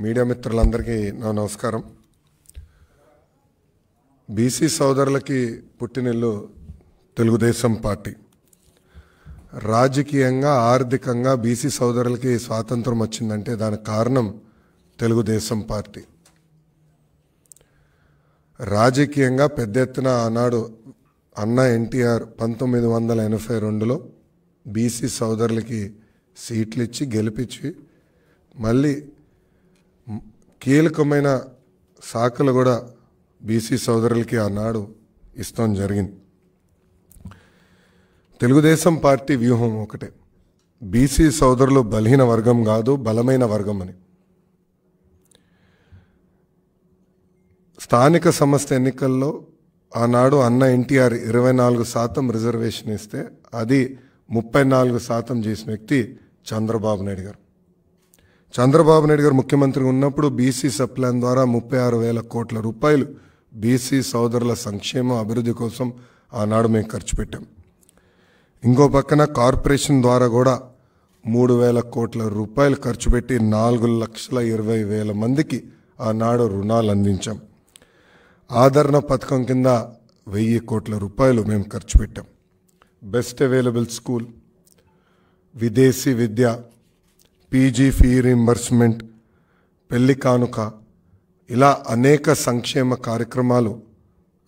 Media మిత్రులందరికీ నా నమస్కారం. బీసీ సోదరులకి పుట్టినిల్లు తెలుగుదేశం పార్టీ. రాజకీయంగా ఆర్థికంగా బీసీ సోదరులకి స్వాతంత్రం వచ్చిందంటే దానికి కారణం తెలుగుదేశం పార్టీ. రాజకీయంగా పెద్ద ఎత్తున ఆనాడు అన్న ఎన్టీఆర్ 1982లో బీసీ సోదరులకి సీట్లు ఇచ్చి గెలిపించి మళ్ళీ కీలకమైన శాఖలు కూడా బీసీ సోదరులకి ఆనాడు ఇస్తాం జరిగింది. తెలుగుదేశం పార్టీ వ్యూహం ఒకటే, బీసీ సోదరులు బలహీన వర్గం కాదు, బలమైన వర్గం అని. స్థానిక సంస్థ ఎన్నికల్లో ఆనాడు అన్న ఎన్టీఆర్ 24% రిజర్వేషన్ ఇస్తే అది 34% చేసిన వ్యక్తి చంద్రబాబు నాయుడు గారు. చంద్రబాబు నాయుడు గారు ముఖ్యమంత్రి ఉన్నప్పుడు బీసీ సప్లాన్ ద్వారా 36,000 కోట్ల రూపాయలు బీసీ సోదరుల సంక్షేమ అభివృద్ధి కోసం ఆనాడు మేము ఖర్చు పెట్టాం. ఇంకో పక్కన కార్పొరేషన్ ద్వారా కూడా 3,000 కోట్ల రూపాయలు ఖర్చు పెట్టి 4,20,000 మందికి ఆనాడు రుణాలు అందించాం. ఆదరణ పథకం కింద 1,000 కోట్ల రూపాయలు మేము ఖర్చు పెట్టాం. బెస్ట్ అవైలబుల్ స్కూల్, విదేశీ విద్య, పీజీ ఫీ రీంబర్స్మెంట్, పెళ్లి కానుక, ఇలా అనేక సంక్షేమ కార్యక్రమాలు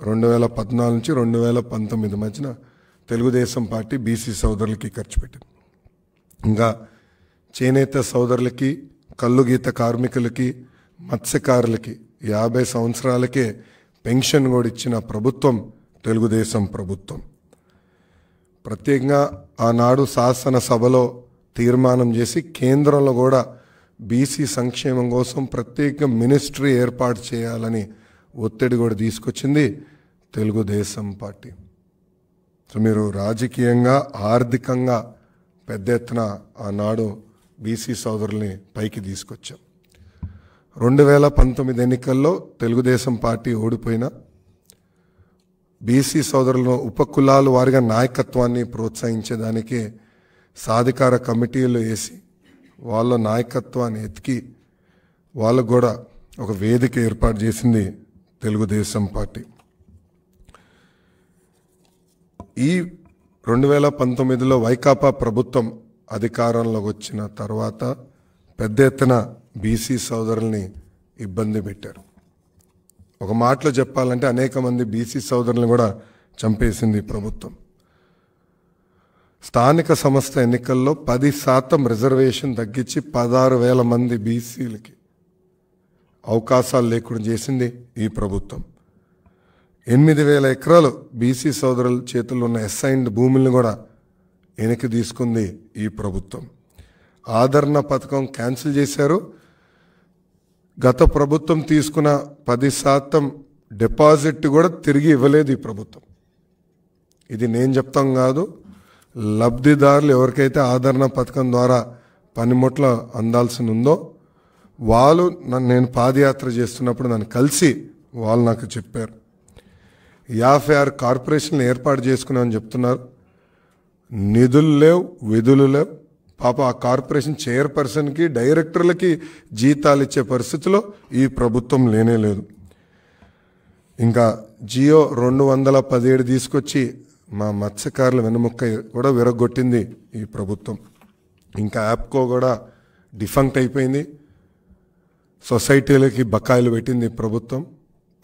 2014 నుంచి 2019 మధ్యన తెలుగుదేశం పార్టీ బీసీ సోదరులకి ఖర్చు పెట్టింది. ఇంకా చేనేత సోదరులకి, కల్లు గీత కార్మికులకి, మత్స్యకారులకి 50 సంవత్సరాలకే పెన్షన్ కూడా ఇచ్చిన ప్రభుత్వం తెలుగుదేశం ప్రభుత్వం. ప్రత్యేకంగా ఆనాడు శాసనసభలో తీర్మానం చేసి కేంద్రంలో కూడా బీసీ సంక్షేమం కోసం ప్రత్యేక మినిస్ట్రీ ఏర్పాటు చేయాలని ఒత్తిడి కూడా తీసుకొచ్చింది తెలుగుదేశం పార్టీ. సో మీరు రాజకీయంగా ఆర్థికంగా పెద్ద ఎత్తున ఆనాడు బీసీ సోదరుల్ని పైకి తీసుకొచ్చాం. 2019 ఎన్నికల్లో తెలుగుదేశం పార్టీ ఓడిపోయినా బీసీ సోదరులను ఉపకులాల వారిగా నాయకత్వాన్ని ప్రోత్సహించేదానికి సాధికార కమిటీలు వేసి వాళ్ళ నాయకత్వాన్ని ఎతికి వాళ్ళకు కూడా ఒక వేదిక ఏర్పాటు చేసింది తెలుగుదేశం పార్టీ. ఈ 2019లో వైకాపా ప్రభుత్వం అధికారంలోకి వచ్చిన తర్వాత పెద్ద ఎత్తున బీసీ సోదరుల్ని ఇబ్బంది పెట్టారు. ఒక మాటలో చెప్పాలంటే అనేక మంది బీసీ సోదరులను కూడా చంపేసింది ప్రభుత్వం. స్థానిక సంస్థ ఎన్నికల్లో 10% రిజర్వేషన్ తగ్గించి 16,000 మంది బీసీలకి అవకాశాలు లేకుండా చేసింది ఈ ప్రభుత్వం. 8,000 ఎకరాలు బీసీ సోదరుల చేతుల్లో ఉన్న అసైన్డ్ భూములను కూడా వెనక్కి తీసుకుంది ఈ ప్రభుత్వం. ఆదరణ పథకం క్యాన్సిల్ చేశారు. గత ప్రభుత్వం తీసుకున్న 10% డిపాజిట్ కూడా తిరిగి ఇవ్వలేదు ఈ ప్రభుత్వం. ఇది నేను చెప్తాం కాదు, లబ్ధిదారులు ఎవరికైతే ఆదరణ పథకం ద్వారా పనిముట్ల అందాల్సి ఉందో వాళ్ళు నేను పాదయాత్ర చేస్తున్నప్పుడు నన్ను కలిసి వాళ్ళు నాకు చెప్పారు. 56 కార్పొరేషన్లు ఏర్పాటు చేసుకున్నామని చెప్తున్నారు. నిధులు లేవు, విధులు లేవు. పాప ఆ కార్పొరేషన్ చైర్పర్సన్కి, డైరెక్టర్లకి జీతాలు ఇచ్చే పరిస్థితిలో ఈ ప్రభుత్వం లేనే లేదు. ఇంకా జియో 217 తీసుకొచ్చి మా మత్స్యకారుల వెనుముక్క కూడా విరగొట్టింది ఈ ప్రభుత్వం. ఇంకా యాప్కో కూడా డిఫంక్ట్ అయిపోయింది. సొసైటీలకి బకాయిలు పెట్టింది ప్రభుత్వం.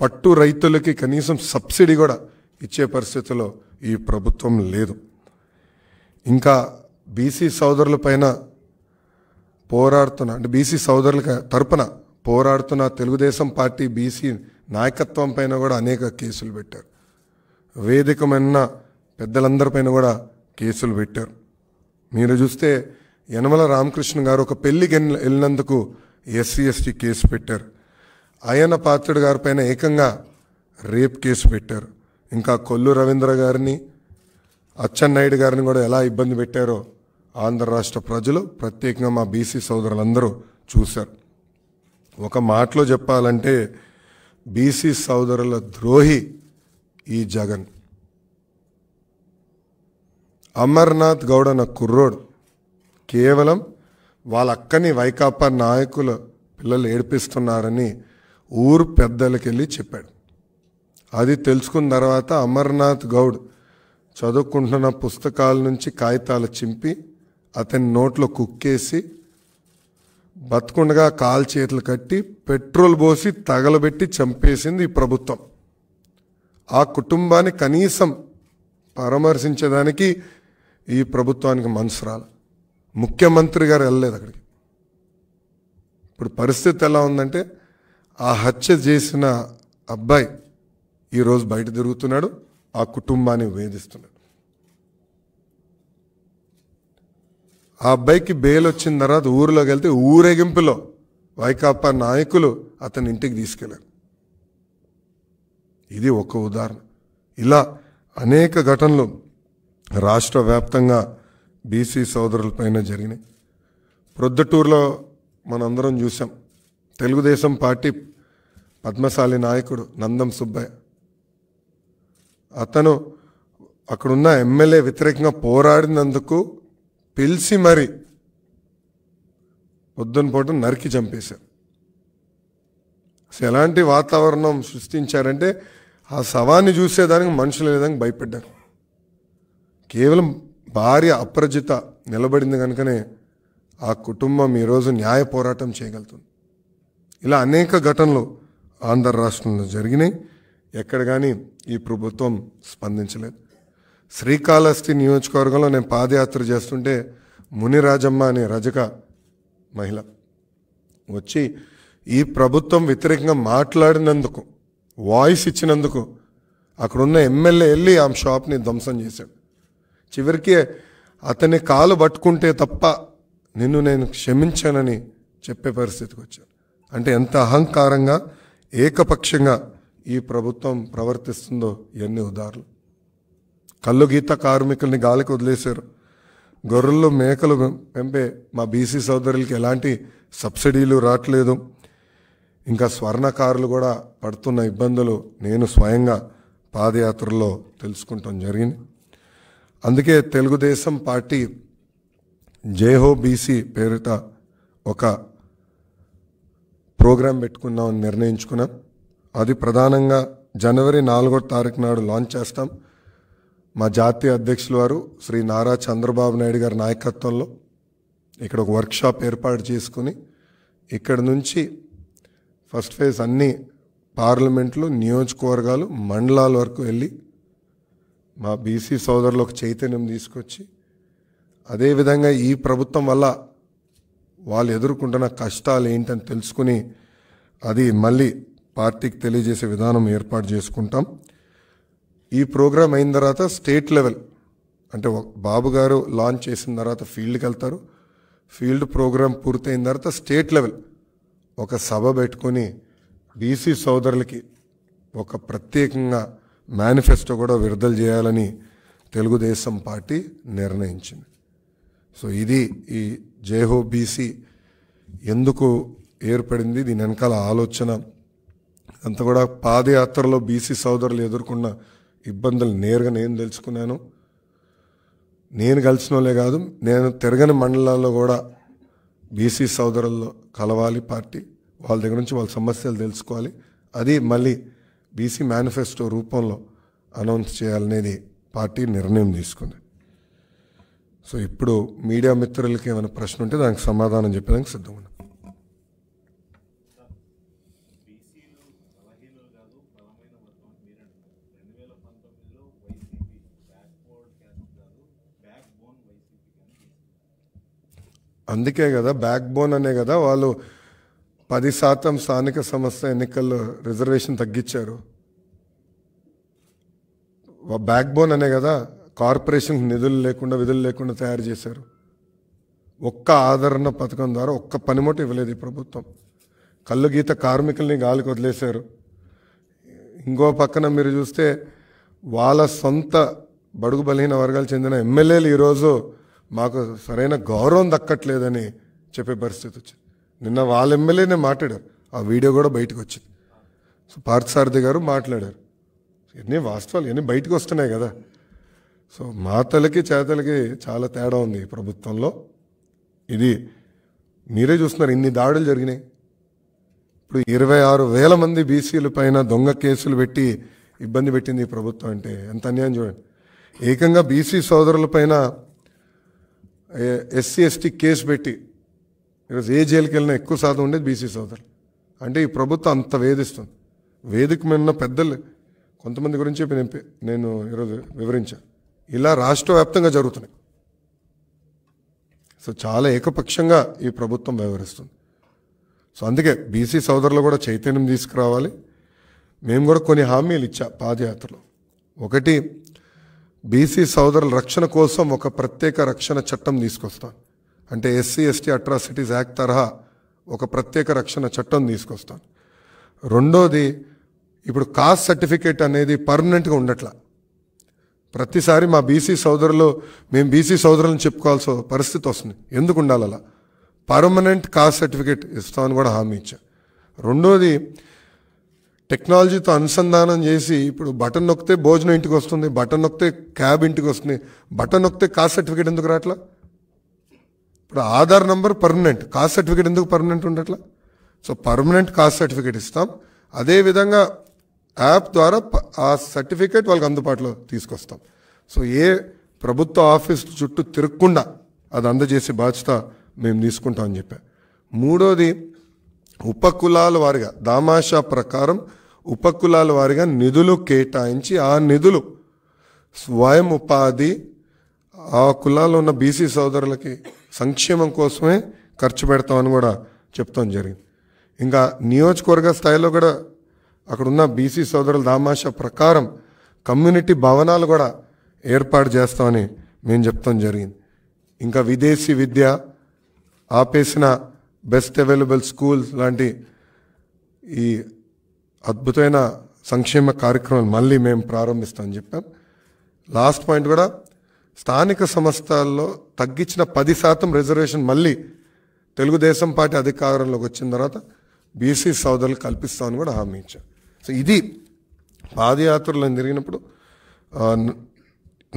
పట్టు రైతులకి కనీసం సబ్సిడీ కూడా ఇచ్చే పరిస్థితిలో ఈ ప్రభుత్వం లేదు. ఇంకా బీసీ సోదరుల పైన పోరాడుతున్న అంటే బీసీ సోదరుల తరపున పోరాడుతున్న తెలుగుదేశం పార్టీ బీసీ నాయకత్వం పైన కూడా అనేక కేసులు పెట్టారు. వేదికమైన పెద్దలందరిపైన కూడా కేసులు పెట్టారు. మీరు చూస్తే యనమల రామకృష్ణ గారు ఒక పెళ్లికి వెళ్ళినందుకు SC/ST కేసు పెట్టారు. అయ్యన్న పాత్రుడు గారి పైన ఏకంగా రేప్ కేసు పెట్టారు. ఇంకా కొల్లు రవీంద్ర గారిని, అచ్చెన్నాయుడు గారిని కూడా ఎలా ఇబ్బంది పెట్టారో ఆంధ్ర రాష్ట్ర ప్రజలు, ప్రత్యేకంగా మా బీసీ సోదరులందరూ చూశారు. ఒక మాటలో చెప్పాలంటే బీసీ సోదరుల ద్రోహి ఈ జగన్. అమర్నాథ్ గౌడ్ అన్న కుర్రోడు కేవలం వాళ్ళ అక్కని వైకాపా నాయకుల పిల్లలు ఏడిపిస్తున్నారని ఊరు పెద్దలకి వెళ్ళి చెప్పాడు. అది తెలుసుకున్న తర్వాత అమర్నాథ్ గౌడ్ చదువుకుంటున్న పుస్తకాల నుంచి కాగితాలు చింపి అతని నోట్లో కుక్కేసి బతుకుండగా కాలు చేతులు కట్టి పెట్రోల్ పోసి తగలబెట్టి చంపేసింది ఈ ప్రభుత్వం. ఆ కుటుంబాన్ని కనీసం పరామర్శించేదానికి ఈ ప్రభుత్వానికి మనసు రాల. ముఖ్యమంత్రి గారు వెళ్ళలేదు అక్కడికి. ఇప్పుడు పరిస్థితి ఎలా ఉందంటే ఆ హత్య చేసిన అబ్బాయి ఈరోజు బయట తిరుగుతున్నాడు, ఆ కుటుంబాన్ని వేధిస్తున్నాడు. ఆ అబ్బాయికి బెయిల్ వచ్చిన తర్వాత ఊరిలోకి వెళ్తే ఊరేగింపులో వైకాపా నాయకులు అతని ఇంటికి తీసుకెళ్లారు. ఇది ఒక ఉదాహరణ. ఇలా అనేక ఘటనలు రాష్ట్ర వ్యాప్తంగా బీసీ సోదరులపైన జరిగినాయి. ప్రొద్దుటూరులో మనందరం చూసాం. తెలుగుదేశం పార్టీ పద్మశాలి నాయకుడు నందం సుబ్బయ్య, అతను అక్కడున్న ఎమ్మెల్యే వ్యతిరేకంగా పోరాడినందుకు పిలిచి మరి పొద్దున పూట నరికి చంపేశారు. అసలు ఎలాంటి వాతావరణం సృష్టించారంటే ఆ శవాన్ని చూసేదానికి మనుషులు లేదానికి భయపడ్డారు. కేవలం భార్య అప్రజిత నిలబడింది కనుకనే ఆ కుటుంబం ఈరోజు న్యాయ పోరాటం చేయగలుగుతుంది. ఇలా అనేక ఘటనలు ఆంధ్ర రాష్ట్రంలో జరిగినాయి. ఎక్కడ కానీ ఈ ప్రభుత్వం స్పందించలేదు. శ్రీకాళహస్తి నియోజకవర్గంలో నేను పాదయాత్ర చేస్తుంటే మునిరాజమ్మ అనే రజక మహిళ వచ్చి ఈ ప్రభుత్వం వ్యతిరేకంగా మాట్లాడినందుకు, వాయిస్ ఇచ్చినందుకు అక్కడున్న ఎమ్మెల్యే వెళ్ళి ఆమె షాప్ని ధ్వంసం చేశాడు. చివరికి అతని కాలు పట్టుకుంటే తప్ప నిన్ను నేను క్షమించానని చెప్పే పరిస్థితికి వచ్చాను. అంటే ఎంత అహంకారంగా ఏకపక్షంగా ఈ ప్రభుత్వం ప్రవర్తిస్తుందో ఇవన్నీ ఉదాహరణలు. కళ్ళు గీత కార్మికుల్ని గాలికి వదిలేశారు. గొర్రెలు మేకలు పెంపే మా బీసీ సోదరులకి ఎలాంటి సబ్సిడీలు రావట్లేదు. ఇంకా స్వర్ణకారులు కూడా పడుతున్న ఇబ్బందులు నేను స్వయంగా పాదయాత్రలో తెలుసుకుంటాం జరిగింది. అందుకే తెలుగుదేశం పార్టీ జైహో బీసీ పేరిట ఒక ప్రోగ్రాం పెట్టుకున్నామని నిర్ణయించుకున్నాం. అది ప్రధానంగా జనవరి 4వ తారీఖు నాడు లాంచ్ చేస్తాం. మా జాతీయ అధ్యక్షులు వారు శ్రీ నారా చంద్రబాబు నాయుడు గారి నాయకత్వంలో ఇక్కడ ఒక వర్క్షాప్ ఏర్పాటు చేసుకుని ఇక్కడ నుంచి ఫస్ట్ ఫేజ్ అన్ని పార్లమెంట్లు, నియోజకవర్గాలు, మండలాల వరకు వెళ్ళి మా బీసీ సోదరులకు చైతన్యం తీసుకొచ్చి అదేవిధంగా ఈ ప్రభుత్వం వల్ల వాళ్ళు ఎదుర్కొంటున్న కష్టాలు ఏంటని తెలుసుకుని అది మళ్ళీ పార్టీకి తెలియజేసే విధానం ఏర్పాటు చేసుకుంటాం. ఈ ప్రోగ్రాం అయిన తర్వాత స్టేట్ లెవెల్ అంటే బాబు గారు లాంచ్ చేసిన తర్వాత ఫీల్డ్కి వెళ్తారు. ఫీల్డ్ ప్రోగ్రాం పూర్తయిన తర్వాత స్టేట్ లెవెల్ ఒక సభ పెట్టుకొని బీసీ సోదరులకి ఒక ప్రత్యేకంగా మేనిఫెస్టో కూడా విడుదల చేయాలని తెలుగుదేశం పార్టీ నిర్ణయించింది. సో ఇది ఈ జైహో బీసీ ఎందుకు ఏర్పడింది, దీని వెనకాల ఆలోచన అంతా కూడా పాదయాత్రలో బీసీ సోదరులు ఎదుర్కొన్న ఇబ్బందులు నేరుగా నేను తెలుసుకున్నాను. నేను కలిసిన వాళ్ళే కాదు, నేను తిరగని మండలాల్లో కూడా బీసీ సోదరుల్లో కలవాలి పార్టీ, వాళ్ళ దగ్గర నుంచి వాళ్ళ సమస్యలు తెలుసుకోవాలి. అది మళ్ళీ బీసీ మేనిఫెస్టో రూపంలో అనౌన్స్ చేయాలనేది పార్టీ నిర్ణయం తీసుకుంది. సో ఇప్పుడు మీడియా మిత్రులకి ఏమైనా ప్రశ్న ఉంటే దానికి సమాధానం చెప్పడానికి సిద్ధంగా ఉన్నాం. అందుకే కదా బ్యాక్ బోన్ అనే కదా వాళ్ళు 10% స్థానిక సంస్థ ఎన్నికల్లో రిజర్వేషన్ తగ్గించారు. బ్యాక్ బోన్ అనే కదా కార్పొరేషన్ నిధులు లేకుండా విధులు లేకుండా తయారు చేశారు. ఒక్క ఆదరణ పథకం ద్వారా ఒక్క పనిముట్టు ఇవ్వలేదు ఈ ప్రభుత్వం. కళ్ళు గీత కార్మికుల్ని గాలికి వదిలేశారు. ఇంకో పక్కన మీరు చూస్తే వాళ్ళ సొంత బడుగు బలహీన వర్గాలు చెందిన ఎమ్మెల్యేలు ఈరోజు మాకు సరైన గౌరవం దక్కట్లేదని చెప్పే పరిస్థితి వచ్చింది. నిన్న వాళ్ళ ఎమ్మెల్యేనే మాట్లాడారు, ఆ వీడియో కూడా బయటకు వచ్చింది. సో పార్థసారథి గారు మాట్లాడారు. ఎన్ని వాస్తవాలు ఎన్ని బయటకు వస్తున్నాయి కదా. సో మాటలకి చేతలకి చాలా తేడా ఉంది ఈ ప్రభుత్వంలో. ఇది మీరే చూస్తున్నారు, ఇన్ని దాడులు జరిగినాయి. ఇప్పుడు 26,000 మంది బీసీల పైన దొంగ కేసులు పెట్టి ఇబ్బంది పెట్టింది ఈ ప్రభుత్వం అంటే ఎంత అన్యాయం చూడండి. ఏకంగా బీసీ సోదరుల పైన ఎస్సీ ఎస్టీ కేసు పెట్టి ఈరోజు ఏ జైలుకి వెళ్ళినా ఎక్కువ శాతం ఉండేది బీసీ సోదరులు. అంటే ఈ ప్రభుత్వం అంత వేధిస్తుంది. వేదిక మీద ఉన్న పెద్దలు కొంతమంది గురించి నేను ఈరోజు వివరించాను. ఇలా రాష్ట్ర వ్యాప్తంగా జరుగుతున్నాయి. సో చాలా ఏకపక్షంగా ఈ ప్రభుత్వం వ్యవహరిస్తుంది. సో అందుకే బీసీ సోదరులు కూడా చైతన్యం తీసుకురావాలి. మేము కూడా కొన్ని హామీలు ఇచ్చా పాదయాత్రలో. ఒకటి, బీసీ సోదరుల రక్షణ కోసం ఒక ప్రత్యేక రక్షణ చట్టం తీసుకొస్తాం. అంటే ఎస్సీ ఎస్టీ అట్రాసిటీస్ యాక్ట్ తరహా ఒక ప్రత్యేక రక్షణ చట్టం తీసుకొస్తాం. రెండోది, ఇప్పుడు కాస్ట్ సర్టిఫికేట్ అనేది పర్మనెంట్గా ఉండట్లా. ప్రతిసారి మా బీసీ సోదరులు మేము బీసీ సోదరులను చెప్పుకోవాల్సిన పరిస్థితి వస్తుంది. ఎందుకు ఉండాలి అలా? పర్మనెంట్ కాస్ట్ సర్టిఫికేట్ ఇస్తామని కూడా హామీ ఇచ్చా. రెండోది, టెక్నాలజీతో అనుసంధానం చేసి ఇప్పుడు బటన్ నొక్కితే భోజనం ఇంటికి వస్తుంది, బటన్ నొక్కితే క్యాబ్ ఇంటికి వస్తుంది, బటన్ నొక్కితే కాస్ట్ సర్టిఫికేట్ ఎందుకు రావట్లా? ఇప్పుడు Aadhaar number permanent, caste certificate ఎందుకు పర్మనెంట్ ఉండట్లా? సో పర్మనెంట్ కాస్ట్ సర్టిఫికేట్ ఇస్తాం. అదేవిధంగా యాప్ ద్వారా ఆ సర్టిఫికేట్ వాళ్ళకి అందుబాటులో తీసుకొస్తాం. సో ఏ ప్రభుత్వ ఆఫీస్ చుట్టూ తిరగకుండా అది అందజేసే బాధ్యత మేము తీసుకుంటామని చెప్పా. మూడోది, ఉపకులాల వారిగా దామాషా ప్రకారం ఉపకులాల వారిగా నిధులు కేటాయించి ఆ నిధులు స్వయం ఉపాధి ఆ కులాల్లో ఉన్న బీసీ సోదరులకి సంక్షేమం కోసమే ఖర్చు పెడతామని కూడా చెప్తాం జరిగింది. ఇంకా నియోజకవర్గ స్థాయిలో కూడా అక్కడున్న బీసీ సోదరుల దామాషా ప్రకారం కమ్యూనిటీ భవనాలు కూడా ఏర్పాటు చేస్తామని మేము చెప్తాం జరిగింది. ఇంకా విదేశీ విద్య ఆపేసిన బెస్ట్ అవైలబుల్ స్కూల్స్ లాంటి ఈ అద్భుతమైన సంక్షేమ కార్యక్రమాలు మళ్ళీ మేము ప్రారంభిస్తామని చెప్పాం. లాస్ట్ పాయింట్ కూడా, స్థానిక సంస్థల్లో తగ్గించిన 10% రిజర్వేషన్ మళ్ళీ తెలుగుదేశం పార్టీ అధికారంలోకి వచ్చిన తర్వాత బీసీ సోదరులు కల్పిస్తామని కూడా హామీ ఇచ్చాం. సో ఇది పాదయాత్రలో జరిగినప్పుడు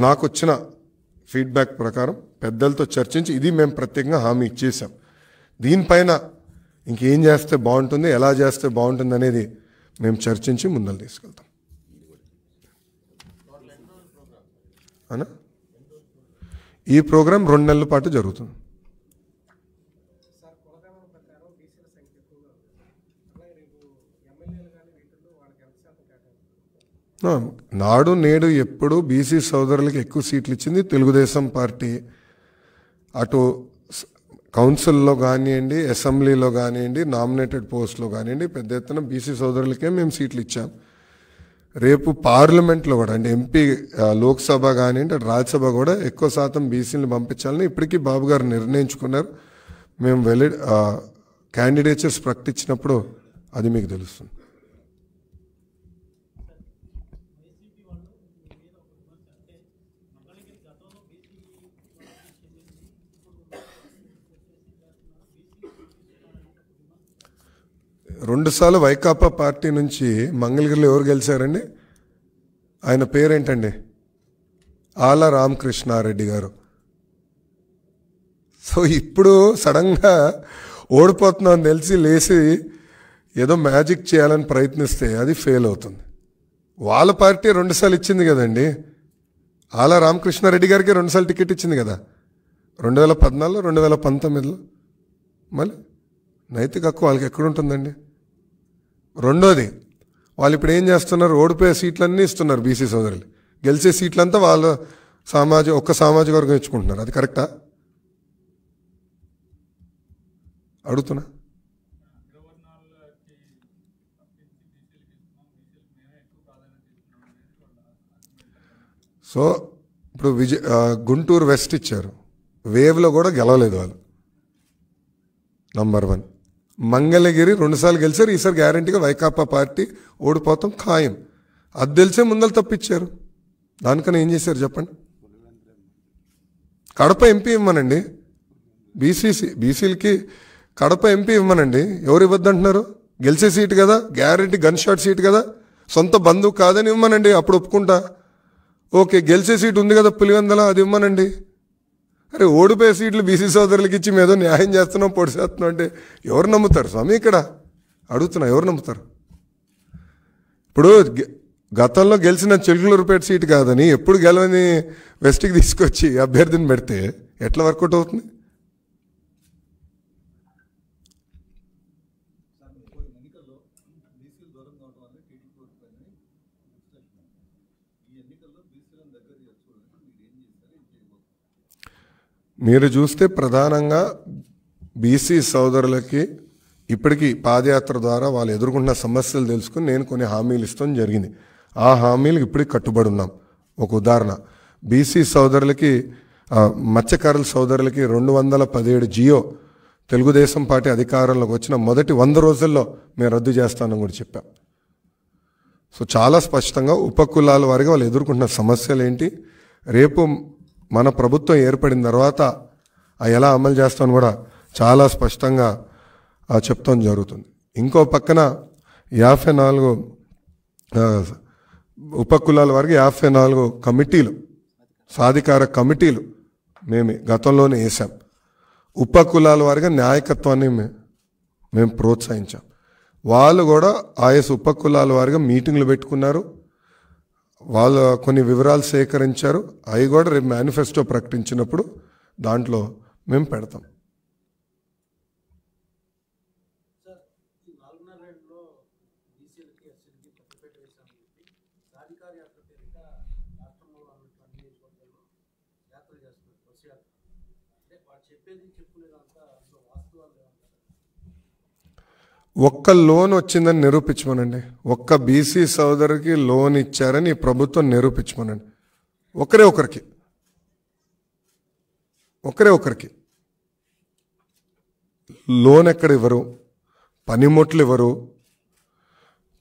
నాకు వచ్చిన ఫీడ్బ్యాక్ ప్రకారం పెద్దలతో చర్చించి ఇది మేము ప్రత్యేకంగా హామీ ఇచ్చేసాం. దీనిపైన ఇంకేం చేస్తే బాగుంటుంది, ఎలా చేస్తే బాగుంటుంది అనేది మేము చర్చించి ముందలు తీసుకెళ్తాం. అనా ఈ ప్రోగ్రాం 2 నెలల పాటు జరుగుతుంది. నాడు నేడు ఎప్పుడు బీసీ సోదరులకి ఎక్కువ సీట్లు ఇచ్చింది తెలుగుదేశం పార్టీ. అటు కౌన్సిల్లో కానివ్వండి, అసెంబ్లీలో కానివ్వండి, నామినేటెడ్ పోస్ట్లో కానివ్వండి, పెద్ద ఎత్తున బీసీ సోదరులకే మేము సీట్లు ఇచ్చాం. రేపు పార్లమెంట్లో కూడా అంటే ఎంపీ లోక్సభ కానివ్వండి, రాజ్యసభ కూడా ఎక్కువ శాతం బీసీలను పంపించాలని ఇప్పటికీ బాబు గారు నిర్ణయించుకున్నారు. మేము క్యాండిడేచర్స్ ప్రకటించినప్పుడు అది మీకు తెలుస్తుంది. రెండుసార్లు వైకాపా పార్టీ నుంచి మంగళగిరిలో ఎవరు గెలిచారండి? ఆయన పేరేంటండి? ఆల రామకృష్ణారెడ్డి గారు. సో ఇప్పుడు సడన్గా ఓడిపోతున్నామని తెలిసి లేచి ఏదో మ్యాజిక్ చేయాలని ప్రయత్నిస్తే అది ఫెయిల్ అవుతుంది. వాళ్ళ పార్టీ 2 సార్లు ఇచ్చింది కదండి. ఆల రామకృష్ణారెడ్డి గారికి 2 సార్లు టికెట్ ఇచ్చింది కదా, 2014, 2019లో. మళ్ళీ నైతిక హక్కు వాళ్ళకి ఎక్కడుంటుందండి? రెండోది, వాళ్ళు ఇప్పుడు ఏం చేస్తున్నారు? ఓడిపోయే సీట్లన్నీ ఇస్తున్నారు బీసీ సోదరులు, గెలిచే సీట్లంతా వాళ్ళ ఒక్క సామాజిక వర్గం ఇచ్చుకుంటున్నారు. అది కరెక్టా? అడుగుతున్నా. సో ఇప్పుడు గుంటూరు వెస్ట్ ఇచ్చారు, వేవ్లో కూడా గెలవలేదు వాళ్ళు. నంబర్ 1. మంగళగిరి 2 సార్లు గెలిచారు, ఈసారి గ్యారంటీగా వైకాపా పార్టీ ఓడిపోతాం ఖాయం. అది తెలిసే ముందలు తప్పించారు. దానికన్నా ఏం చేశారు చెప్పండి? కడప ఎంపీ ఇవ్వమనండి, బీసీలకి కడప ఎంపీ ఇవ్వమనండి. ఎవరు ఇవ్వద్దంటున్నారు? గెలిచే సీటు కదా, గ్యారంటీ గన్ షాట్ సీట్ కదా, సొంత బంధువు కాదని ఇవ్వమనండి, అప్పుడు ఒప్పుకుంటా. ఓకే, గెలిచే సీటు ఉంది కదా పులివెందల, అది ఇవ్వమనండి. అరే ఓడిపోయే సీట్లు బీసీ సోదరులకి ఇచ్చి మీదో న్యాయం చేస్తున్నాం, పొడి చేస్తున్నాం అంటే ఎవరు నమ్ముతారు స్వామి? ఇక్కడ అడుగుతున్నా, ఎవరు నమ్ముతారు? ఇప్పుడు గతంలో గెలిచిన చిలుకలూరుపేట సీటు కాదని ఎప్పుడు గెలవని వెస్ట్కి తీసుకొచ్చి అభ్యర్థిని పెడితే ఎట్లా వర్కౌట్ అవుతుంది? మీరు చూస్తే ప్రధానంగా బీసీ సోదరులకి ఇప్పటికీ పాదయాత్ర ద్వారా వాళ్ళు ఎదుర్కొంటున్న సమస్యలు తెలుసుకుని నేను కొన్ని హామీలు ఇస్తాం జరిగింది. ఆ హామీలకు ఇప్పటికి కట్టుబడి ఉన్నాం. ఒక ఉదాహరణ, బీసీ సోదరులకి మత్స్యకారుల సోదరులకి 217 జియో తెలుగుదేశం పార్టీ అధికారంలోకి వచ్చిన మొదటి 100 రోజుల్లో మేము రద్దు చేస్తానని కూడా చెప్పాం. సో చాలా స్పష్టంగా ఉపకులాల వారిగా వాళ్ళు ఎదుర్కొంటున్న సమస్యలు ఏంటి, రేపు మన ప్రభుత్వం ఏర్పడిన తర్వాత ఎలా అమలు చేస్తామని కూడా చాలా స్పష్టంగా చెప్తాం జరుగుతుంది. ఇంకో పక్కన 54 ఉపకులాల వారికి 54 కమిటీలు, సాధికార కమిటీలు మేము గతంలోనే వేసాం. ఉపకులాల వారిగా నాయకత్వాన్ని మేము ప్రోత్సహించాం. వాళ్ళు కూడా ఆయా ఉపకులాల వారిగా మీటింగ్లు పెట్టుకున్నారు, వాళ్ళు కొన్ని వివరాలు సేకరించారు. అవి కూడా రేపు మేనిఫెస్టో ప్రకటించినప్పుడు దాంట్లో మేము పెడతాం. ఒక్క లోన్ వచ్చిందని నిరూపించమనండి. ఒక్క బీసీ సోదరికి లోన్ ఇచ్చారని ప్రభుత్వం నిరూపించమనండి. ఒకరే ఒకరికి లోన్ ఎక్కడ ఇవ్వరు, పనిముట్లు ఇవ్వరు.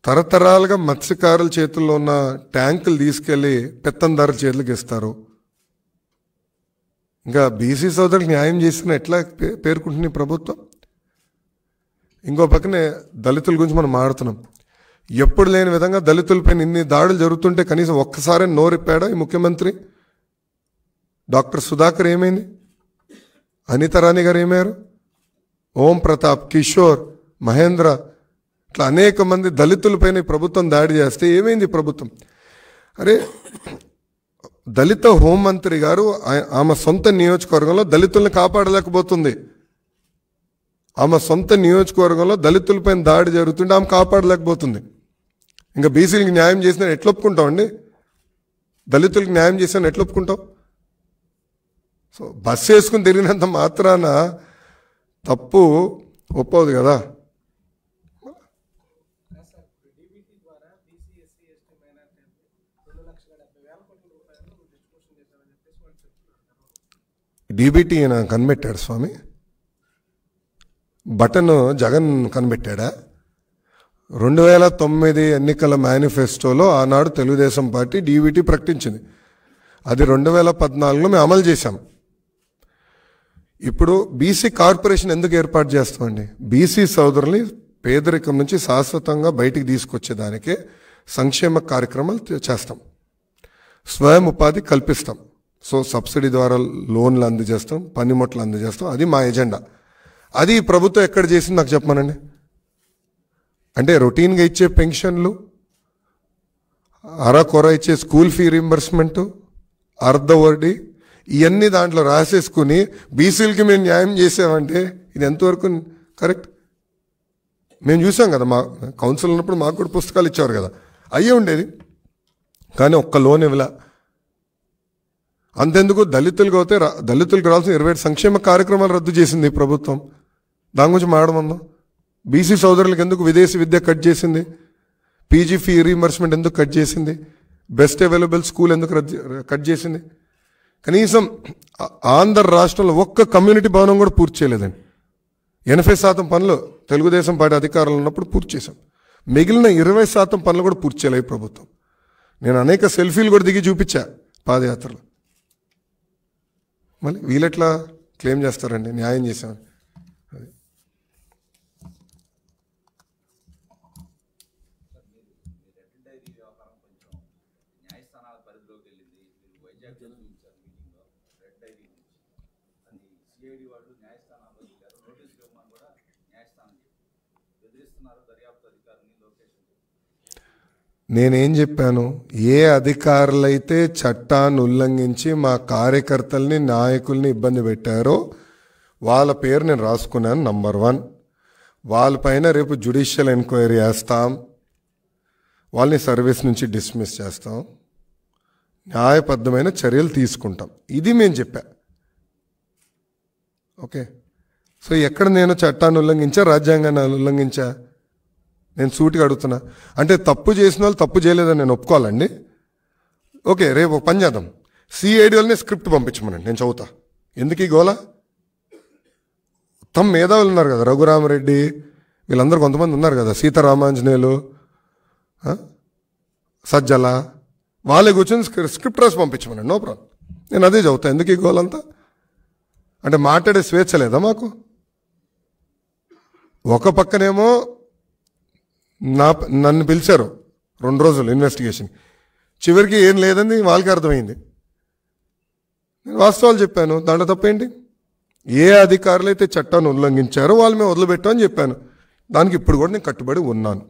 తరతరాలుగా మత్స్యకారుల చేతుల్లో ఉన్న ట్యాంకులు తీసుకెళ్లి పెత్తందారుల చేతులకు ఇస్తారు. ఇంకా బీసీ సోదరులకు న్యాయం చేసిన ఎట్లా పేర్కొంటుంది ప్రభుత్వం? ఇంకో పక్కనే దళితుల గురించి మనం మాట్లాడుతున్నాం. ఎప్పుడు లేని విధంగా దళితులపై ఇన్ని దాడులు జరుగుతుంటే కనీసం ఒక్కసారి నోరిప్పాడా ఈ ముఖ్యమంత్రి? డాక్టర్ సుధాకర్ ఏమైంది? అనిత రాణి గారు ఏమయ్యారు? ఓం ప్రతాప్, కిషోర్, మహేంద్ర, ఇట్లా అనేక మంది దళితులపైన ప్రభుత్వం దాడి చేస్తే ఏమైంది ప్రభుత్వం? అరే, దళిత హోంమంత్రి గారు ఆమె సొంత నియోజకవర్గంలో దళితుల్ని కాపాడలేకపోతుంది. ఆమె సొంత నియోజకవర్గంలో దళితులపైన దాడి జరుగుతుంటే ఆమె కాపాడలేకపోతుంది. ఇంకా బీసీలకు న్యాయం చేసిన ఎట్లా ఒప్పుకుంటామండి? దళితులకు న్యాయం చేసిన ఎట్లా ఒప్పుకుంటాం? సో బస్సు వేసుకుని తిరిగినంత మాత్రాన తప్పు ఒప్పదు కదా. డీబీటీ కనిపెట్టాడు స్వామి, బటన్ జగన్ కనిపెట్టాడా? 2009 ఎన్నికల మేనిఫెస్టోలో ఆనాడు తెలుగుదేశం పార్టీ డీబీటీ ప్రకటించింది. అది 2014లో మేము అమలు చేశాం. ఇప్పుడు బీసీ కార్పొరేషన్ ఎందుకు ఏర్పాటు చేస్తామండి? బీసీ సోదరుల్ని పేదరికం నుంచి శాశ్వతంగా బయటికి తీసుకొచ్చేదానికే సంక్షేమ కార్యక్రమాలు చేస్తాం, స్వయం ఉపాధి కల్పిస్తాం. సో సబ్సిడీ ద్వారా లోన్లు అందజేస్తాం, పనిముట్లు అందజేస్తాం. అది మా ఎజెండా. అది ప్రభుత్వం ఎక్కడ చేసింది నాకు చెప్పమనండి. అంటే రొటీన్గా ఇచ్చే పెన్షన్లు, అరకొర ఇచ్చే స్కూల్ ఫీ రీంబర్స్మెంటు, అర్ధ వడ్డీ, ఇవన్నీ దాంట్లో రాసేసుకుని బీసీలకి మేము న్యాయం చేసామంటే ఇది ఎంతవరకు కరెక్ట్? మేము చూసాం కదా, మా కౌన్సిల్ ఉన్నప్పుడు మాకు కూడా పుస్తకాలు ఇచ్చేవారు కదా, అయ్యే ఉండేది. కానీ ఒక్క లోన్ ఇవ్వలా. అంతెందుకు దళితులకు అయితే దళితులకు రావాల్సిన 27 సంక్షేమ కార్యక్రమాలు రద్దు చేసింది ఈ ప్రభుత్వం. దాని గురించి మాట్లాడమందాం. బీసీ సోదరులకు ఎందుకు విదేశీ విద్య కట్ చేసింది? పీజీ ఫీ రీంబర్స్మెంట్ ఎందుకు కట్ చేసింది? బెస్ట్ అవైలబుల్ స్కూల్ ఎందుకు కట్ చేసింది? కనీసం ఆంధ్ర రాష్ట్రంలో ఒక్క కమ్యూనిటీ భవనం కూడా పూర్తి చేయలేదండి. 80% పనులు తెలుగుదేశం పార్టీ అధికారంలో ఉన్నప్పుడు పూర్తి చేశాం. మిగిలిన 20% పనులు కూడా పూర్తి చేయలేదు ప్రభుత్వం. నేను అనేక సెల్ఫీలు కూడా దిగి చూపించా పాదయాత్రలో. మళ్ళీ వీళ్ళెట్లా క్లెయిమ్ చేస్తారండి న్యాయం చేశామని? అది నేనేం చెప్పాను? ఏ అధికారులైతే చట్టాన్ని ఉల్లంఘించి మా కార్యకర్తల్ని నాయకుల్ని ఇబ్బంది పెట్టారో వాళ్ళ పేరు నేను రాసుకున్నాను. నంబర్ 1, వాళ్ళపైన రేపు జ్యుడిషియల్ ఎంక్వైరీ చేస్తాం, వాళ్ళని సర్వీస్ నుంచి డిస్మిస్ చేస్తాం, న్యాయబద్ధమైన చర్యలు తీసుకుంటాం. ఇది మేము చెప్పా. ఓకే, సో ఎక్కడ నేను చట్టాన్ని ఉల్లంఘించా, రాజ్యాంగాన్ని ఉల్లంఘించా? నేను సూటిగా అడుగుతున్నా. అంటే తప్పు చేసిన వాళ్ళు తప్పు చేయలేదని నేను ఒప్పుకోవాలండి. ఓకే, రేపు ఒక పని చేద్దాం, సిఐడి వాళ్ళని స్క్రిప్ట్ పంపించమనండి, నేను చదువుతా. ఎందుకు ఈ గోలా? తమ మేధావులు ఉన్నారు కదా, రఘురామరెడ్డి వీళ్ళందరూ కొంతమంది ఉన్నారు కదా, సీతారామాంజనేయులు, సజ్జల, వాళ్ళే కూర్చొని స్క్రిప్ట్ రాసి పంపించమనండి, నో ప్రాబ్లం. నేను అదే చదువుతా. ఎందుకు ఈ గోలంతా? అంటే మాట్లాడే స్వేచ్ఛ లేదా మాకు? ఒక పక్కనేమో నన్ను పిలిచారు 2 రోజులు ఇన్వెస్టిగేషన్, చివరికి ఏం లేదని వాళ్ళకి అర్థమైంది. నేను వాస్తవాలు చెప్పాను, దాంట్లో తప్పేంటి? ఏ అధికారులు అయితే చట్టాన్ని ఉల్లంఘించారో వాళ్ళు మేము వదిలిపెట్టామని చెప్పాను. దానికి ఇప్పుడు కూడా నేను కట్టుబడి ఉన్నాను.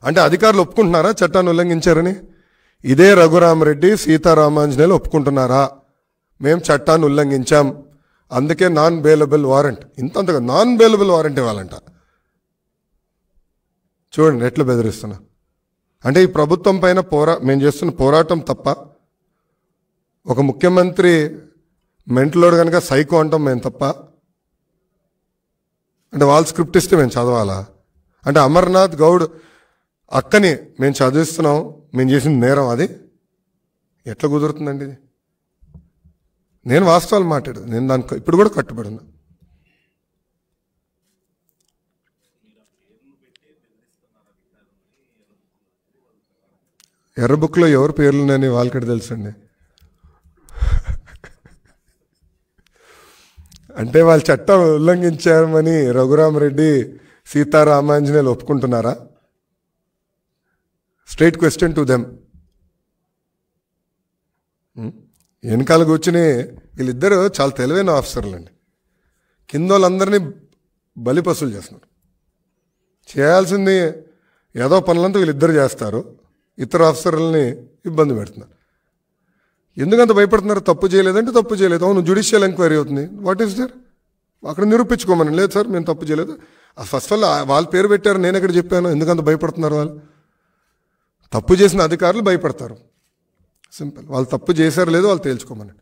అంటే అధికారులు ఒప్పుకుంటున్నారా చట్టాన్ని ఉల్లంఘించారని? ఇదే రఘురామరెడ్డి, సీతారామాంజనేయులు ఒప్పుకుంటున్నారా మేము చట్టాన్ని ఉల్లంఘించాం, అందుకే నాన్ బెయిలబుల్ వారెంట్, ఇంతంతగా నాన్ బెయిలబుల్ వారెంట్ ఇవ్వాలంట? చూడండి ఎట్లా బెదిరిస్తున్నా. అంటే ఈ ప్రభుత్వం పైన మేము చేస్తున్న పోరాటం తప్ప, ఒక ముఖ్యమంత్రి మెంటలోడు కనుక సైకో అంటాం మేము తప్ప, అంటే వాళ్ళు స్క్రిప్ట్ ఇస్తే మేము చదవాలా? అంటే అమర్నాథ్ గౌడ్ అక్కని మేము చదివిస్తున్నాం, మేము చేసిన నేరం అది ఎట్లా కుదురుతుందండి ఇది? నేను వాస్తవాలు మాట్లాడు, నేను దానికి ఇప్పుడు కూడా కట్టుబడి ఉన్నా. ఎర్ర బుక్లో ఎవరి పేర్లున్నాయని వాళ్ళకి తెలుసండి. అంటే వాళ్ళు చట్టం ఉల్లంఘించారని రఘురామరెడ్డి, సీతారామాంజనేయులు ఒప్పుకుంటున్నారా? Straight question to them. వెనకాల కూర్చుని వీళ్ళిద్దరూ చాలా తెలివైన ఆఫీసర్లు అండి, కింద వాళ్ళందరినీ బలిపసులు చేస్తున్నారు. చేయాల్సింది ఏదో పనులంతా వీళ్ళిద్దరు చేస్తారు, ఇతర ఆఫీసర్లని ఇబ్బంది పెడుతున్నారు. ఎందుకంత భయపడుతున్నారు? తప్పు చేయలేదంటే తప్పు చేయలేదు, అవును జ్యుడిషియల్ ఎంక్వైరీ అవుతుంది, వాట్ ఈస్ దేర్? అక్కడ నిరూపించుకోమని. లేదు సార్ మేము తప్పు చేయలేదు, ఫస్ట్ ఆల్ వాళ్ళ పేరు పెట్టారు, నేను ఎక్కడ చెప్పాను? ఎందుకంత భయపడుతున్నారు? వాళ్ళు తప్పు చేసిన అధికారులు భయపడతారు, సింపుల్. వాళ్ళు తప్పు చేశారు లేదో వాళ్ళు తేల్చుకోమని.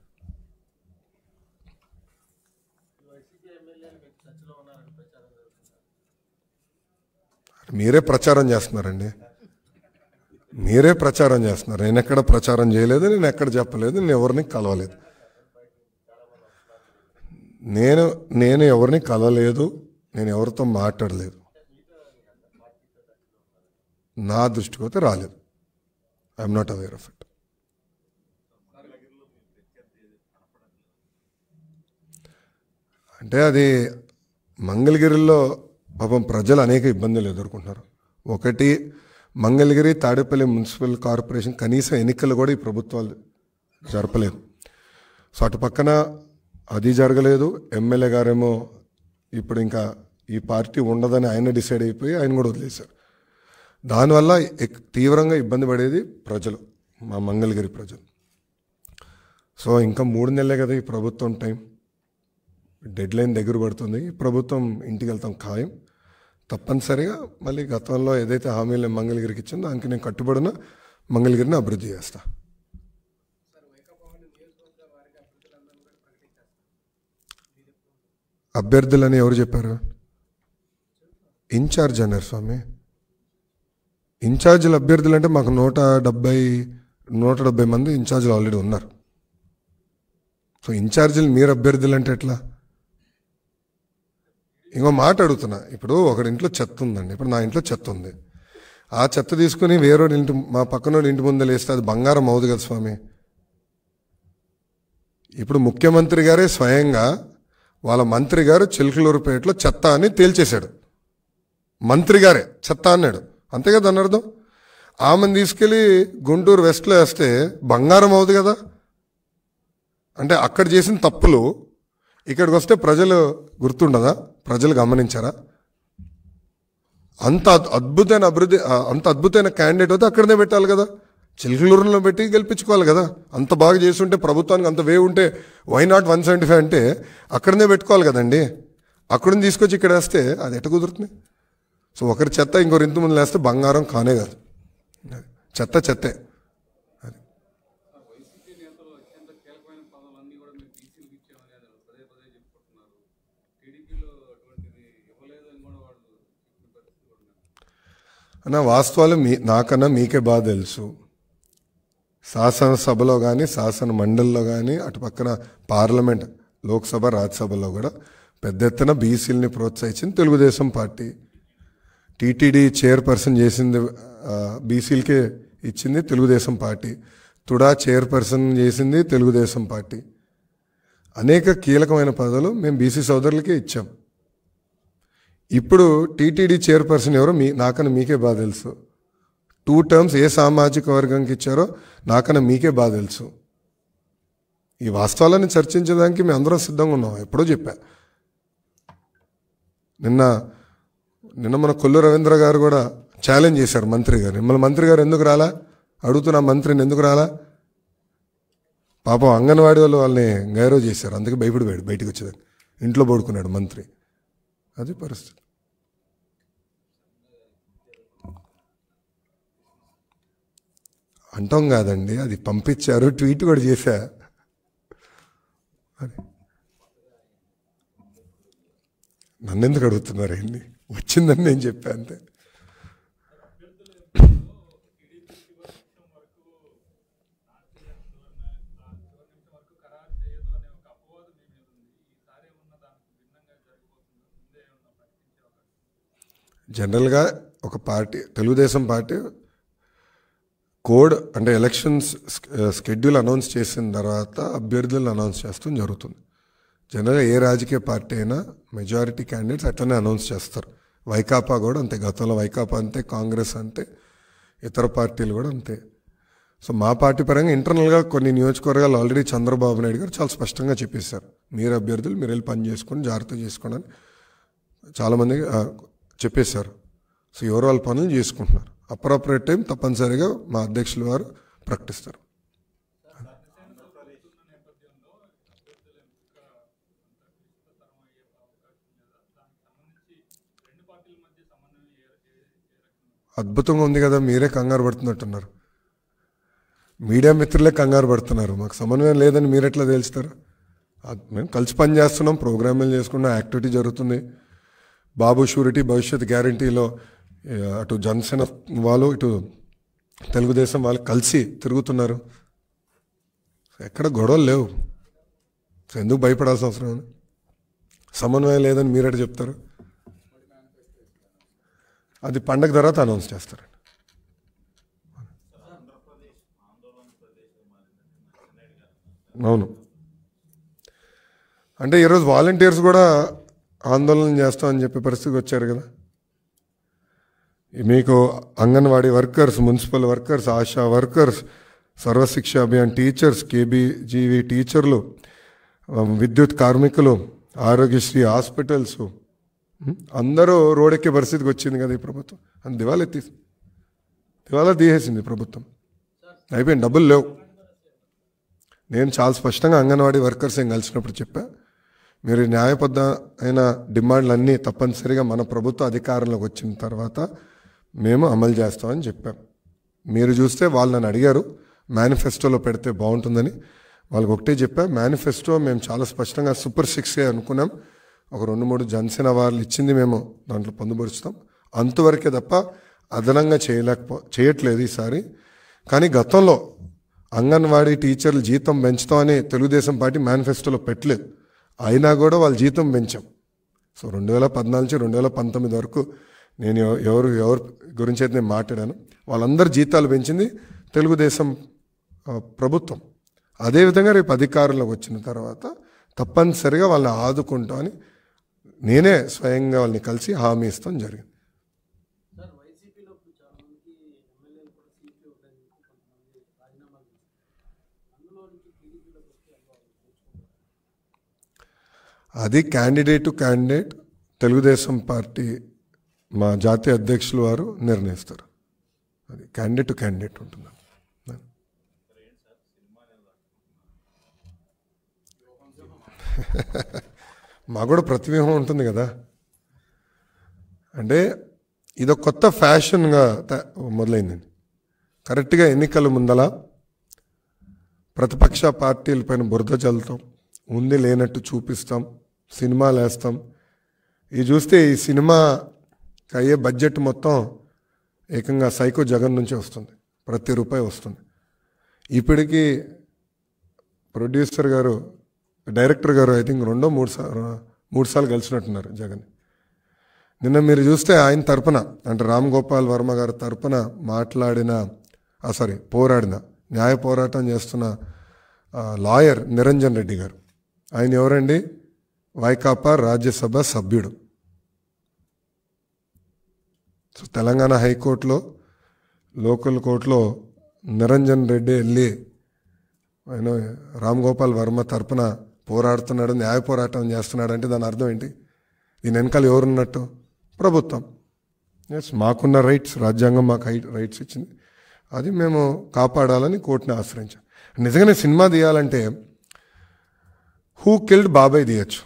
మీరే ప్రచారం చేస్తున్నారండి, మీరే ప్రచారం చేస్తున్నారు. నేను ఎక్కడ ప్రచారం చేయలేదు, నేను ఎక్కడ చెప్పలేదు, నేను ఎవరిని కలవలేదు, నేను ఎవరిని కలవలేదు, నేను ఎవరితో మాట్లాడలేదు, నా దృష్టికి అయితే రాలేదు. I'm not aware of it. అంటే అది మంగళగిరిలో పాపం ప్రజలు అనేక ఇబ్బందులు ఎదుర్కొంటున్నారు. ఒకటి, మంగళగిరి తాడేపల్లి మున్సిపల్ కార్పొరేషన్ కనీసం ఎన్నికలు కూడా ఈ ప్రభుత్వాలు జరపలేదు. సో అటు పక్కన అది జరగలేదు. ఎమ్మెల్యే గారేమో ఇప్పుడు ఇంకా ఈ పార్టీ ఉండదని ఆయన డిసైడ్ అయిపోయి ఆయన కూడా వదిలేశారు. దానివల్ల తీవ్రంగా ఇబ్బంది పడేది ప్రజలు, మా మంగళగిరి ప్రజలు. సో ఇంకా 3 నెలలే కదా ఈ ప్రభుత్వం టైం, డెడ్ లైన్ దగ్గర పడుతుంది. ప్రభుత్వం ఇంటికి వెళ్తాం ఖాయం. తప్పనిసరిగా మళ్ళీ గతంలో ఏదైతే హామీలు మంగళగిరికి ఇచ్చిందో దానికి నేను కట్టుబడిన మంగళగిరిని అభివృద్ధి చేస్తా. అభ్యర్థులని ఎవరు చెప్పారు? ఇన్ఛార్జ్ అన్నారు స్వామి. ఇన్ఛార్జీలు అభ్యర్థులు అంటే మాకు 170 మంది ఇన్ఛార్జీలు ఆల్రెడీ ఉన్నారు. సో ఇన్ఛార్జీలు మీరు అభ్యర్థులు అంటే ఎట్లా? ఇంకో మాట అడుగుతున్నా. ఇప్పుడు ఒకటి ఇంట్లో చెత్త ఉందండి, ఇప్పుడు నా ఇంట్లో చెత్త ఉంది, ఆ చెత్త తీసుకుని వేరే ఇంటి, మా పక్కన ఇంటి ముందు వేస్తే అది బంగారం అవుదు కదా స్వామి. ఇప్పుడు ముఖ్యమంత్రి గారే స్వయంగా వాళ్ళ మంత్రి గారు చిలకలూరుపేటలో చెత్త అని తేల్చేశాడు. మంత్రి గారే చెత్త అన్నాడు, అంతే కదా అని అర్థం. ఆమెను తీసుకెళ్ళి గుంటూరు వెస్ట్లో వేస్తే బంగారం అవుతుంది కదా. అంటే అక్కడ చేసిన తప్పులు ఇక్కడికి వస్తే ప్రజలు గుర్తుండదా? ప్రజలు గమనించారా? అంత అద్భుతమైన అభివృద్ధి, అంత అద్భుతమైన క్యాండిడేట్ అయితే అక్కడనే పెట్టాలి కదా, చిలుకలూరులో పెట్టి గెలిపించుకోవాలి కదా. అంత బాగా చేస్తుంటే ప్రభుత్వానికి అంత వే ఉంటే వై నాట్ 175 అంటే అక్కడనే పెట్టుకోవాలి కదండి. అక్కడిని తీసుకొచ్చి ఇక్కడ వేస్తే అది ఎట్ట కుదురుతుంది? సో ఒకరి చెత్త ఇంకొకరి ఇంటి ముందు వేస్తే బంగారం కానే కాదు, చెత్త చెత్తే. అన్న వాస్తవాలు నాకన్నా మీకే బాగా తెలుసు. శాసనసభలో కానీ శాసన మండలిలో కానీ అటు పక్కన పార్లమెంట్ లోక్సభ రాజ్యసభలో కూడా పెద్ద ఎత్తున బీసీలని ప్రోత్సహించింది తెలుగుదేశం పార్టీ. టీటీడీ చైర్పర్సన్ చేసింది బీసీలకే ఇచ్చింది తెలుగుదేశం పార్టీ. తుడా చైర్పర్సన్ చేసింది తెలుగుదేశం పార్టీ. అనేక కీలకమైన పదవులు మేము బీసీ సోదరులకే ఇచ్చాం. ఇప్పుడు టీటీడీ చైర్పర్సన్ ఎవరో నాకన్నా మీకే బాగా తెలుసు. 2 టర్మ్స్ ఏ సామాజిక వర్గానికి ఇచ్చారో నాకన్నా మీకే బాగా తెలుసు. ఈ వాస్తవాలను చర్చించడానికి మేము అందరం సిద్ధంగా ఉన్నాం, ఎప్పుడో చెప్పా. నిన్న మన కొల్లు రవీంద్ర గారు కూడా ఛాలెంజ్ చేశారు మంత్రి గారు. మిమ్మల్ని మంత్రి గారు ఎందుకు రాలా అడుగుతున్నా, మంత్రిని ఎందుకు రాలా? పాపం అంగన్వాడీ వాళ్ళు వాళ్ళని గైరవ్ చేశారు, అందుకే భయపడిపోయాడు బయటకు వచ్చేదాన్ని. ఇంట్లో పడుకున్నాడు మంత్రి. అది పరిస్థితి. అంటాం కాదండి, అది పంపించారు, ట్వీట్ కూడా చేశా. అది నన్ను ఎందుకు అడుగుతున్నారు ఏంటి? వచ్చిందని నేను చెప్పా అంతే. జనరల్గా ఒక పార్టీ, తెలుగుదేశం పార్టీ కోడ్ అంటే ఎలక్షన్స్ షెడ్యూల్ అనౌన్స్ చేసిన తర్వాత అభ్యర్థులను అనౌన్స్ చేస్తాం జరుగుతుంది. జనరల్గా ఏ రాజకీయ పార్టీ అయినా మెజారిటీ క్యాండిడేట్స్ అట్లనే అనౌన్స్ చేస్తారు. వైకాపా కూడా అంతే, గతంలో వైకాపా అంతే, కాంగ్రెస్ అంతే, ఇతర పార్టీలు కూడా అంతే. సో మా పార్టీ పరంగా ఇంటర్నల్గా కొన్ని నియోజకవర్గాలు ఆల్రెడీ చంద్రబాబు నాయుడు గారు చాలా స్పష్టంగా చెప్పేశారు, మీరు అభ్యర్థులు మీరు వెళ్ళి పని చేసుకొని జాగ్రత్త చేసుకోండి అని చాలామంది చెప్పేశారు. సో ఎవరు వాళ్ళ పనులు చేసుకుంటున్నారు. అప్రాపరేట్ టైం తప్పనిసరిగా మా అధ్యక్షులు వారు ప్రకటిస్తారు. అద్భుతంగా ఉంది కదా, మీరే కంగారు పడుతున్నట్టున్నారు. మీడియా మిత్రులే కంగారు పడుతున్నారు, మాకు సమన్వయం లేదని మీరెట్లా తేల్చుతారు? మేము కలిసి పని చేస్తున్నాం, ప్రోగ్రాములు చేసుకున్నాం, యాక్టివిటీ జరుగుతుంది. బాబు షూరిటీ భవిష్యత్ గ్యారంటీలో అటు జనసేన వాళ్ళు ఇటు తెలుగుదేశం వాళ్ళు కలిసి తిరుగుతున్నారు. ఎక్కడ గొడవలు లేవు. ఎందుకు భయపడాల్సిన అవసరం ఉంది? సమన్వయం లేదని మీరెట చెప్తారు? అది పండగ తర్వాత అనౌన్స్ చేస్తారండి. అవును, అంటే ఈరోజు వాలంటీర్స్ కూడా ఆందోళన చేస్తామని చెప్పే పరిస్థితికి వచ్చారు కదా. మీకు anganwadi workers, municipal workers, Asha workers, Sarva Shiksha Abhiyan teachers, కేబీజీవీ టీచర్లు, విద్యుత్ కార్మికులు, ఆరోగ్యశ్రీ హాస్పిటల్స్ అందరూ రోడెక్కే పరిస్థితికి వచ్చింది కదా ఈ ప్రభుత్వం. అని దివాలా తీసేసింది ప్రభుత్వం. అయిపోయింది, డబ్బులు లేవు. నేను చాలా స్పష్టంగా అంగన్వాడీ వర్కర్స్ ఏం కలిసినప్పుడు చెప్పా, మీరు న్యాయబద్ధమైన డిమాండ్లన్నీ తప్పనిసరిగా మన ప్రభుత్వ అధికారంలోకి వచ్చిన తర్వాత మేము అమలు చేస్తామని చెప్పాం. మీరు చూస్తే వాళ్ళు నన్ను అడిగారు మేనిఫెస్టోలో పెడితే బాగుంటుందని. వాళ్ళకి ఒకటే చెప్పా, మేనిఫెస్టో మేము చాలా స్పష్టంగా సూపర్ 6 అనుకున్నాం. ఒక 2-3 జనసేన వాళ్ళు ఇచ్చింది మేము దాంట్లో పొందుపరుస్తాం, అంతవరకే తప్ప అదనంగా చేయట్లేదు ఈసారి. కానీ గతంలో అంగన్వాడీ టీచర్లు జీతం పెంచుతామని తెలుగుదేశం పార్టీ మేనిఫెస్టోలో పెట్టలేదు, అయినా కూడా వాళ్ళ జీతం పెంచాం. సో 2014 నుంచి 2019 వరకు నేను ఎవరు గురించి అయితే నేను మాట్లాడాను, వాళ్ళందరి జీతాలు పెంచింది తెలుగుదేశం ప్రభుత్వం. అదేవిధంగా రేపు అధికారంలోకి వచ్చిన తర్వాత తప్పనిసరిగా వాళ్ళని ఆదుకుంటామని నేనే స్వయంగా వాళ్ళని కలిసి హామీ ఇస్తాం జరిగింది. అది candidate to candidate Telugu Desam party మా జాతీయ అధ్యక్షులు వారు నిర్ణయిస్తారు. అది క్యాండిడేట్ టు క్యాండిడేట్ ఉంటుంది. మాకు కూడా ప్రతివ్యూహం ఉంటుంది కదా. అంటే ఇదొక కొత్త ఫ్యాషన్గా మొదలైందండి. కరెక్ట్గా ఎన్నికల ముందల ప్రతిపక్ష పార్టీలపైన బురద చల్లుతాం, ఉంది లేనట్టు చూపిస్తాం, సినిమాలు వేస్తాం. ఇది చూస్తే ఈ సినిమాకి అయ్యే బడ్జెట్ మొత్తం ఏకంగా సైకో జగన్ నుంచి వస్తుంది, ప్రతి రూపాయి వస్తుంది. ఇప్పటికీ ప్రొడ్యూసర్ గారు, డైరెక్టర్ గారు ఐ థింక్ 2-3 సార్లు కలిసినట్టున్నారు జగన్. నిన్న మీరు చూస్తే ఆయన తరపున, అంటే రామ్ గోపాల్ వర్మ గారి తరపున పోరాడిన, న్యాయ పోరాటం చేస్తున్న లాయర్ నిరంజన్ రెడ్డి గారు. ఆయన ఎవరండి? వైకాపా రాజ్యసభ సభ్యుడు. సో తెలంగాణ హైకోర్టులో, లోకల్ కోర్టులో నిరంజన్ రెడ్డి వెళ్ళి ఆయన రామ్ గోపాల్ వర్మ తరపున పోరాడుతున్నాడు, న్యాయ పోరాటం చేస్తున్నాడు అంటే దాని అర్థం ఏంటి? దీని వెనకాల ఎవరున్నట్టు? ప్రభుత్వం. ఎస్, మాకున్న రైట్స్, రాజ్యాంగం మాకు రైట్స్ ఇచ్చింది, అది మేము కాపాడాలని కోర్టుని ఆశ్రయించాం. నిజంగానే సినిమా తీయాలంటే హూ కిల్డ్ బాబాయ్ తీయచ్చు,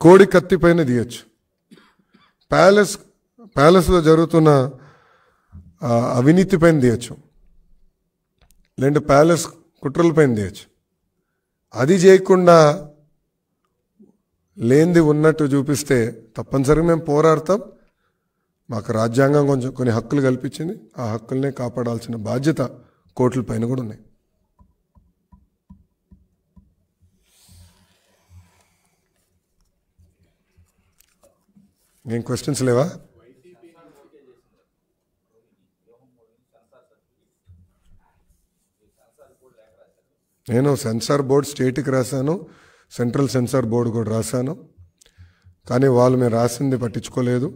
కోడి కత్తి పైన తీయచ్చు, ప్యాలెస్లో జరుగుతున్న అవినీతి పైన తీయచ్చు, లేదంటే ప్యాలెస్ కుట్రల పైన తీయచ్చు. అది చేయకుండా లేనిది ఉన్నట్టు చూపిస్తే తప్పనిసరిగా మేము పోరాడతాం. మాకు రాజ్యాంగం కొన్ని హక్కులు కల్పించింది, ఆ హక్కుల్నే కాపాడాల్సిన బాధ్యత కోర్టుల పైన కూడా ఉన్నాయి. ఏం క్వశ్చన్స్ లేవా? నేను సెన్సార్ బోర్డు స్టేట్కి రాశాను, సెంట్రల్ సెన్సార్ బోర్డు కూడా రాశాను, కానీ వాళ్ళు మేము రాసింది పట్టించుకోలేదు.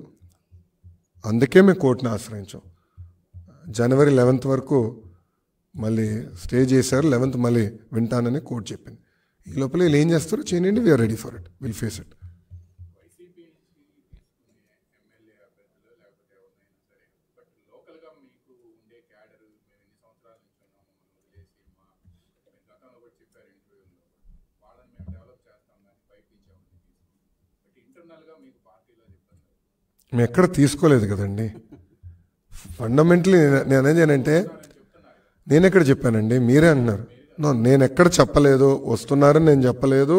అందుకే మేము కోర్టుని ఆశ్రయించాం. జనవరి 11 వరకు మళ్ళీ స్టే చేశారు, 11th మళ్ళీ వింటానని కోర్టు చెప్పింది. ఈ లోపల వీళ్ళు ఏం చేస్తారో చేయండి, we are ready for it, will face it. మేము ఎక్కడ తీసుకోలేదు కదండి. ఫండమెంటలీ నేనేంటంటే, నేను ఎక్కడ చెప్పానండి? మీరే అంటున్నారు. నేను ఎక్కడ చెప్పలేదు, వస్తున్నారని నేను చెప్పలేదు,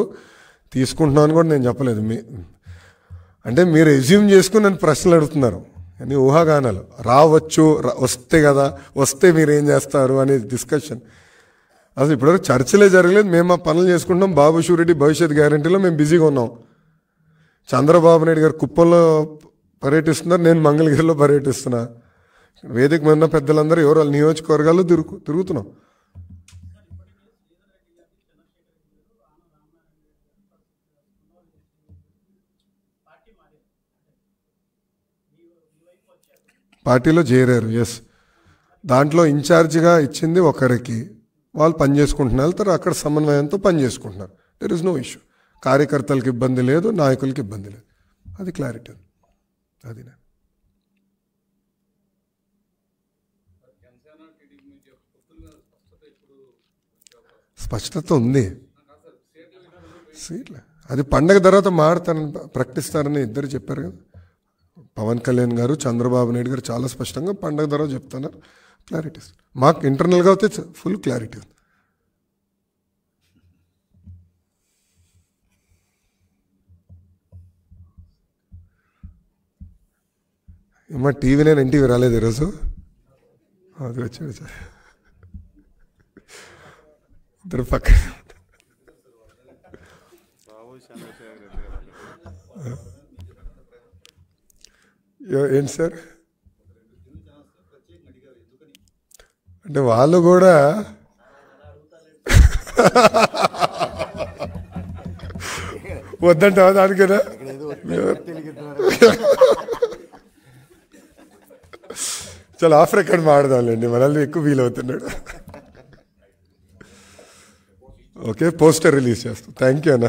తీసుకుంటున్నాను కూడా నేను చెప్పలేదు. అంటే మీరు ఎజ్యూమ్ చేసుకుని నన్ను ప్రశ్నలు అడుగుతున్నారు, అని ఊహాగానాలు. రావచ్చు, వస్తే కదా, వస్తే మీరు ఏం చేస్తారు అనే డిస్కషన్. అసలు ఇప్పటివరకు చర్చలే జరగలేదు. మేము మా పనులు చేసుకుంటాం. బాబు షూరిటీ భవిష్యత్ గ్యారంటీలో మేము బిజీగా ఉన్నాం. చంద్రబాబు నాయుడు గారు కుప్పంలో పర్యటిస్తున్నారు, నేను మంగళగిరిలో పర్యటిస్తున్నా. వేదిక మీద ఉన్న పెద్దలందరూ ఎవరు వాళ్ళ నియోజకవర్గాల్లో తిరుగుతున్నాం. పార్టీలో చేరారు. ఎస్, దాంట్లో ఇన్ఛార్జిగా ఇచ్చింది ఒకరికి, వాళ్ళు పని చేసుకుంటున్నారు, తర్వాత అక్కడ సమన్వయంతో పని చేసుకుంటున్నారు. There is no issue. కార్యకర్తలకు ఇబ్బంది లేదు, నాయకులకి ఇబ్బంది లేదు. అది క్లారిటీ. అది స్పష్టత ఉంది. సీట్లే అది పండగ తర్వాత మారుతారని ప్రకటిస్తారని ఇద్దరు చెప్పారు కదా. పవన్ కళ్యాణ్ గారు, చంద్రబాబు నాయుడు గారు చాలా స్పష్టంగా పండగ తర్వాత చెప్తున్నారు. క్లారిటీ మాకు ఇంటర్నల్గా అయితే ఫుల్ క్లారిటీ ఉంది. మా టీవీ నేను ఎన్టీవీ రాలేదు ఈరోజు. అది వచ్చాడు సార్, ఇద్దరు పక్కన. ఏంటి సార్ అంటే వాళ్ళు కూడా వద్దంటావా దానికైనా? చాలా ఆఫ్ రికార్డ్ మాడదాంలేండి, మనల్ని ఎక్కువ ఫీల్ అవుతున్నాడు. ఓకే, పోస్టర్ రిలీజ్ చేస్తాం. థ్యాంక్ యూ అన్న.